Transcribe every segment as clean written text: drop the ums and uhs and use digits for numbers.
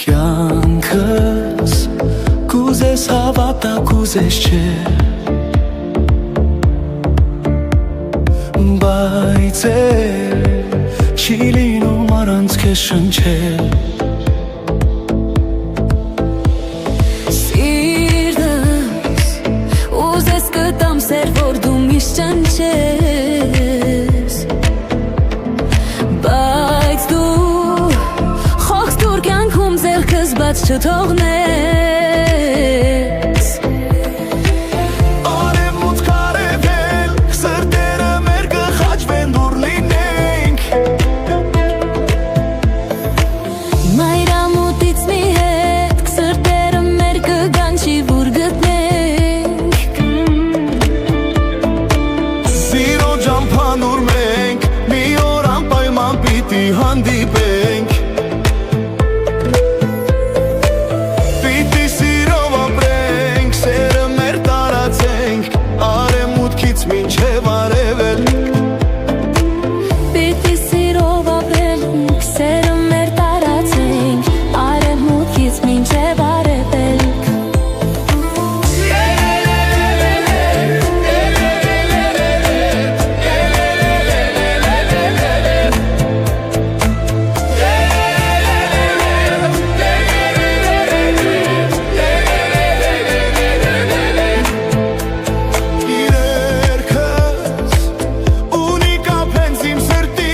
Կյանքս կուզես հավատա, կուզես չէ, բայց չի լինում առանց քեզ շնչել։ Սիրտս ուզես կտամ սեր, որ դու միշտ ճանչես, բայց դու խոքս դուր կյանքում ձեռքս բաց չթողնես։ Արևմուտք արևել, սրտերը մեր կխաչվեն, դուր լինենք, մայրամուտից մի հետ սրտերը մեր կգան չի որ գտնենք, սիրո ճամփանուր մենք մի օր անպայման պիտի հանդիպենք, պիտի սիրով ապրենք, սերը մեր տարածենք, արևմուտքից մինչև արևելք, պիտի սիրով ապրենք, սերը մեր տարածենք, արևմուտքից մինչև արևելք։ Իրերքս ունի կապ հենց իմ սրտի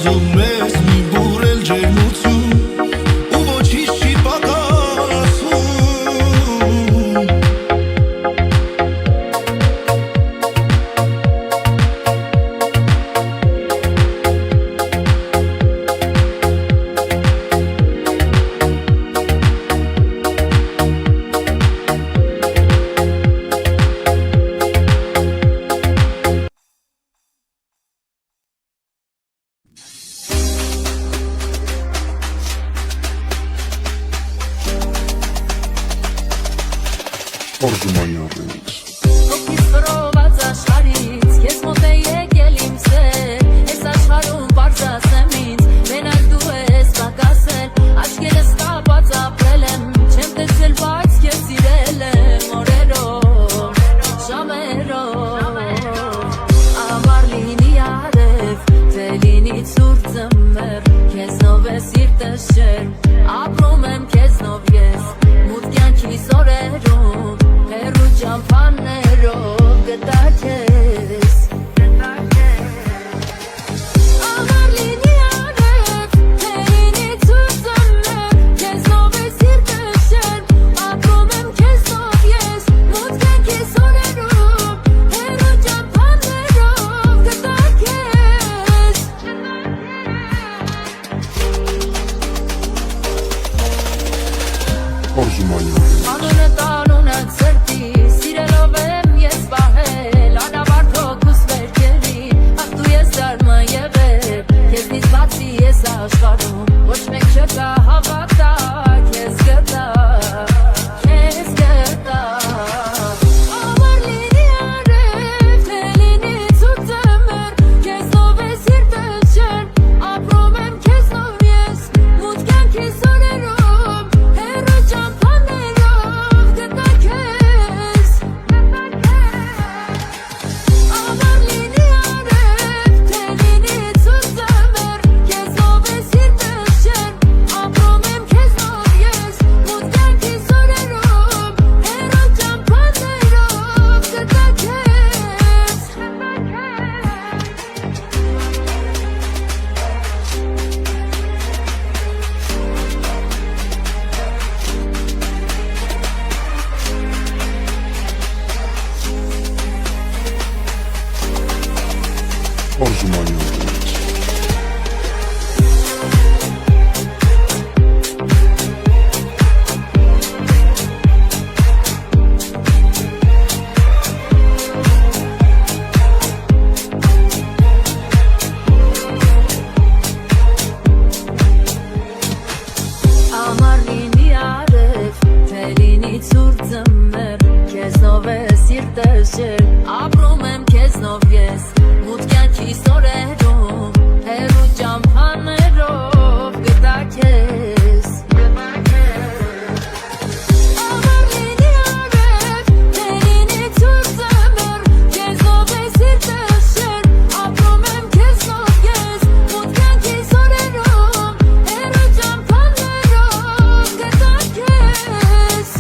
ուզում ես մի բուրել ջերմություն ու ոչինչ չի պակասում Orzumanyan Remix. Հոգիս խռոված աշխարհից Քեզ մոտ է եկել իմ սեր Ես աշխարհում բարձրացեմ ինձ Մենակ դու ես պակասել Աչքերս կապած ապրել եմ Չեմ տեսել, բայց քեզ սիրել եմ Օրերով, ժամերով Ամառ լինի արև Թե լինի ցուրտ ձմեռ Քեզնով է սիրտը շեր Ապրում եմ քեզնով ես Մութ կյանքիս օրերում Հեռու ճամփաներով գտա քեզ Ամառ լինի արև Թե լինի ցուրտ ձմեռ Քեզնով է սիրտը շեր Ապրում եմ քեզնով ես Մութ կյանքիս օրերում Հեռու ճամփաներով գտա քեզ Orzumanyan Remix. Անունը տանունը ծրտի, սիրելով եմ ես պահել Անավարդ հոգուս վերքերին, ախ դու ես դարմը եղել Քեզնից բացի ես աշխարհում, ոչ մեկ չկա հավատա Քեզ գտա, քեզ գտա Ամառ լինի արև, թե լինի ցուրտ ձմեռ Քեզնով է սիրտը շեր, ապրում եմ քեզնով ես Մութ կյանքիս օրերում, հեռու ճամփաներով գտա քեզ Ամառ լինի արև, թե լինի ցուրտ ձմեռ Քեզնով է սիրտը շեր, ապրում եմ քեզնով ես Մութ կյանքիս օրերում, հեռու ճամփաներով գտա քեզ Orzumanyan Remix. Ամառ լինի արև, թե լինի ցուրտ ձմեռ Քեզնով է սիրտը շեր, ապրում եմ քեզնով ես Մութ կյանքիս օրերում, հեռու ճամփաներով գտա քեզ Ամառ լինի արև, թե լինի ցուրտ ձմեռ Քեզնով է սիրտը շեր, ապրում եմ քեզնով ես Մութ կյանքիս օրերում, հեռու ճամփաներով գտա քեզ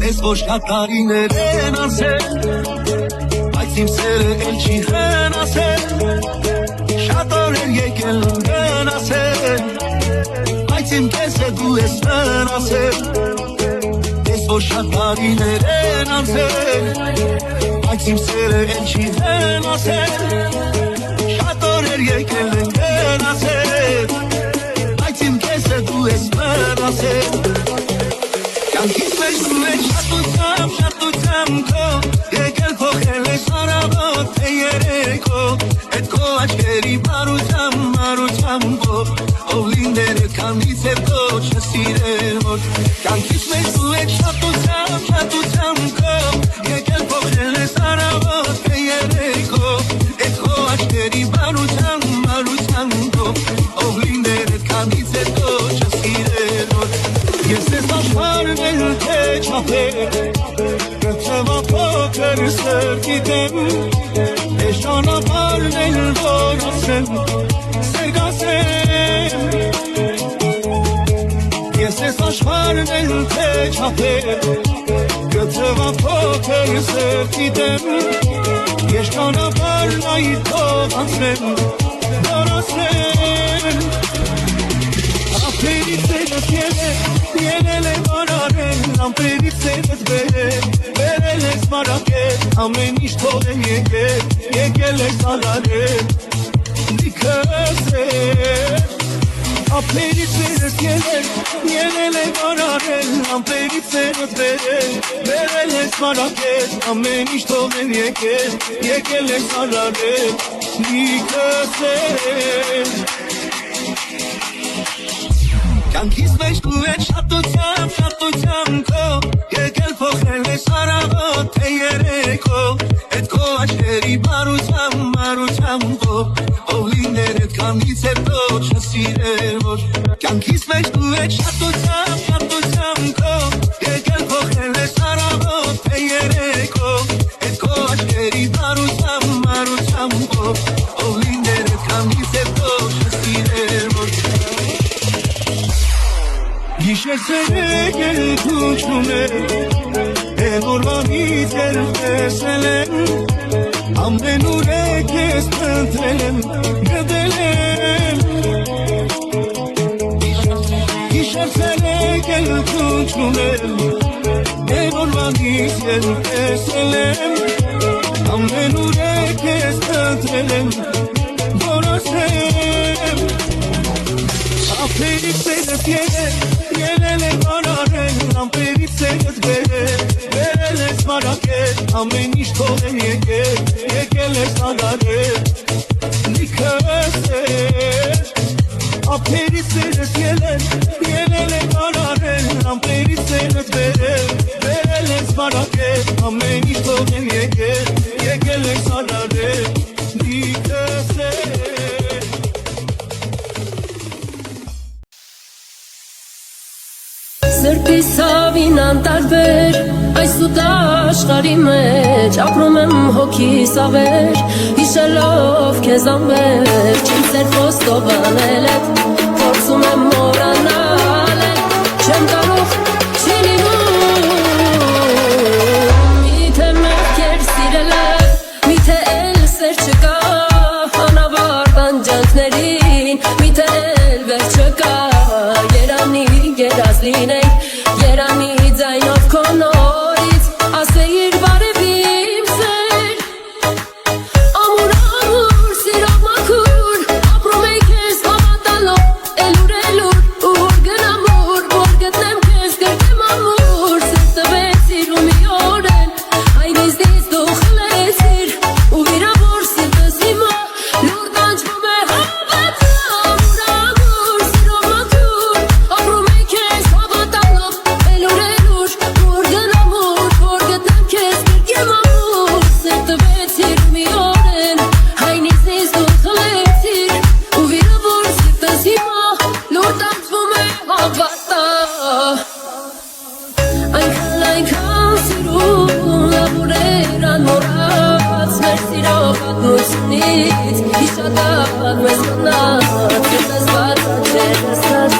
Ես ոչ կատարիներ են ասել Բայց իմ սերը էլ չի հնասել Շատ օրեր եկել գնասել Բայց իմ կեսը դու ես մնասել Ես ոչ կատարիներ են ասել Բայց իմ սերը էլ չի հնասել Շատ օրեր եկել գնասել Բայց իմ կեսը դու ես մնասել Կյանքից մեջ դու ես շատությամբ քո Եկել փոխել ես արավոտ թե երեկո Էդ քո աչքերի մարությամբ քո Ով լիները քանից հետո չսիրել որ Կյանքից մեջ դու ես շատությամբ քո Եկել փոխել ես արավոտ թե երեկո Էդ քո աչքերի մարությամբ քո Ով լիները քանից հետո չսիրել որ Ես ես աշխարհն էլ թե չափել Գտվա փոքր սրտի դեմ Ես ճանապարհն էլ որ ասեմ Սեր գասեմ Արնել թե չափել Գծվա փոքր սրտի դեմ Եշկանաբար նայր թող անցնեմ Դորոսնեմ Ապերից սերս ելել եմ արարել Ամպերից սերս բերել ես մարակել Ամեն ինչ թող եմ եկել ես արարել Լիքս էր Ապերից սերս ելել եմ արարել Ամպերից սերս բերել ես մարակել Ամեն ինչ թող եմ եկել ես արարել Լիքս էր Կյանքիս մեջ դու ես շատությամբ քո Եկել փոխել ես արավոտ թե երեկո Էդ քո աչքերի բարությամբ Ով լիներ էդ կամից հետո չսիրեր որ Կյանքիս մեջ դու ես շատությամբ քո Եկել փոխել ես արավոտ թե երեկո Էդ քո աչքերի բարությամբ Ով լիներ էդ կամից հետո չսիրեր որ Գիշերսեր եկել քուչնում է Են օրվանից էլ տեսել եմ Ամենուր է կեզ պնտրել եմ Գդել եմ Գիշերսեր եկել քուչնում է Են օրվանից էլ տեսել եմ Ամենուր է կեզ պնտրել եմ Որոսեմ Ապերից սերս ելել եմ արարել Ամպերից սերս բերել ես մարակել Ամեն ինչ թող եմ եկել ես արարել Լիքս էր Ապերից սերս ելել եմ արարել Ամպերից սերս բերել ես մարակել Ամեն ինչ թող եմ եկել ես արարել Լիքս էր Սրբիս հավին անտարբեր Այս ուտ աշխարի մեջ Ապրում եմ հոգիս ավեր Հիշելով քեզ անվեր Չեմ սեր խոստով անել եմ Փորձում եմ մորանալ Չեմ կարող չի լինում Միթե մեղքեր սիրել եմ Միթե էլ սեր չկա Անավարտ անջանքներին Միթե էլ վեր չկա Երանի երազ լինենք Երանի ձայնով քո նորից Ասեիր բարևիմ սեր Ամուր սիրով մաքուր Ապրում էի քեզ հավատալով Էլուր ուր գնամուր Որ գտնեմ քեզ կրկեմ ամուր Սեր տվեցիր ու մի օրեն Այնիզնից դու խլեցիր Ու վիրավոր սիրտս հիմա Լուր տանջվում է հավատալով Ամուր սիրով մաքուր Ապրում էի քեզ հավատալով Էլուր ուր գնամուր Որ գտնեմ քեզ կրկեմ ամուր Սեր տվեցիր ու մի օրեն Այնիզնից դու խլեցիր Ու վիրավոր սիրտս հիմա Լուր տանջվում է հավատալով Այնքան սիրում լավուրեր անմորած Մեր սիրով պատմությունից Հիշատան մեզ մնաց Սիրտս բացած չեր նստած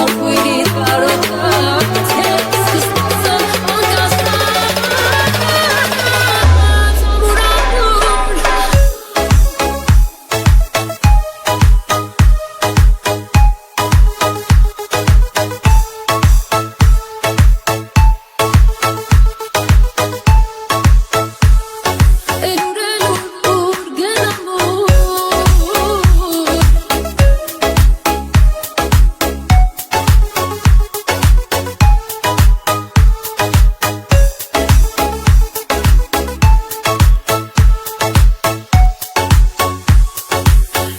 Անկույրից կարոտած Ես կսպասեմ անկասնած Ամուր Էլուր ուր գնամուր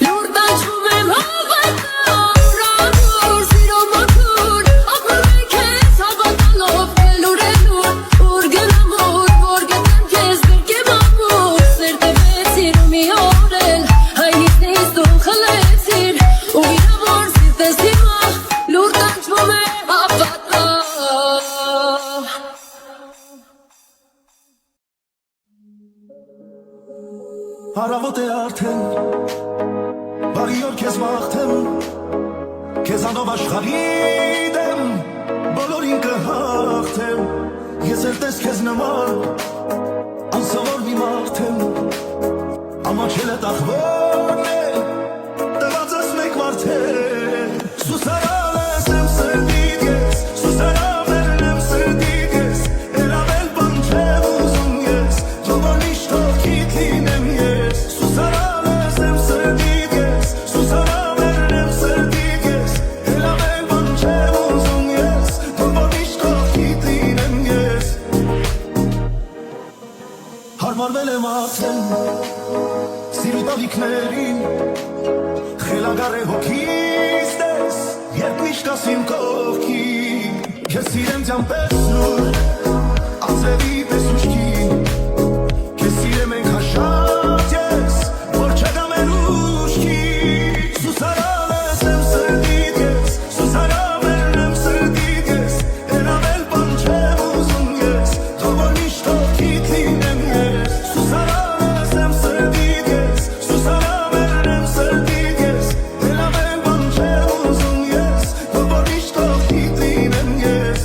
Լուր տանջվում եմ հավատալով Ամուր սիրով մաքուր Ապրում էի քեզ հավատալով Էլուր ուր գնամուր Որ գտնեմ քեզ կրկեմ ամուր Սեր տվեցիր ու մի օրել Այնիզնից դու խլեցիր Ու վիրավոր սիրտս հիմա Լուր տանջվում է հավատալով Հարավոտ է արդեն Բարի օր քեզ մաղթեմ Քեզանով աշխարհի դեմ բոլորին կհաղթեմ, ես էլ տես քեզ նման, անսովոր մի մարդ եմ, ամաչել է տախվորն է, տված ես մեկ մարդեր, սուսարալ ես եմ սրտիդ ես, սուսարավերն եմ սրտիդ ես, էլ ավել բան չեմ ուզում ես, թող որ միշտ ովքիդ լինեմ ես, սուսարալ ես եմ սրտիդ ես, սուսարավերն եմ սրտիդ ես, էլ ավել բան չեմ ուզում ես, թող որ միշտ ովքիդ լինեմ ես, հարմարվել եմ արդեն, սիրու տալիքներին, խելագար է հոգիս տես, երբ միշտ կաս իմ կողքին, քեզ սիրեմ ձյան պես նոր, ածելի պես ուշքին, քեզ սիրեմ ենք հաշատ ես, որ չգամ են ուշքին, սուսարալ ես եմ սրտիդ ես, սուսարավերն եմ սրտիդ ես, էլ ավել բան չեմ ուզում ես, թող որ միշտ ովքիդ լինեմ ես, սուսարալ ես եմ սրտիդ ես, սուսարավերն եմ սրտիդ ես, էլ ավել բան չեմ ուզում ես, թող որ միշտ ովքիդ լինեմ ես,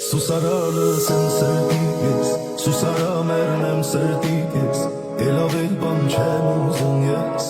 սուսարալս եմ սրտիդ ես, սուսարամերն եմ սրտիդ ես, էլ ավել բան չեմ ուզում ես,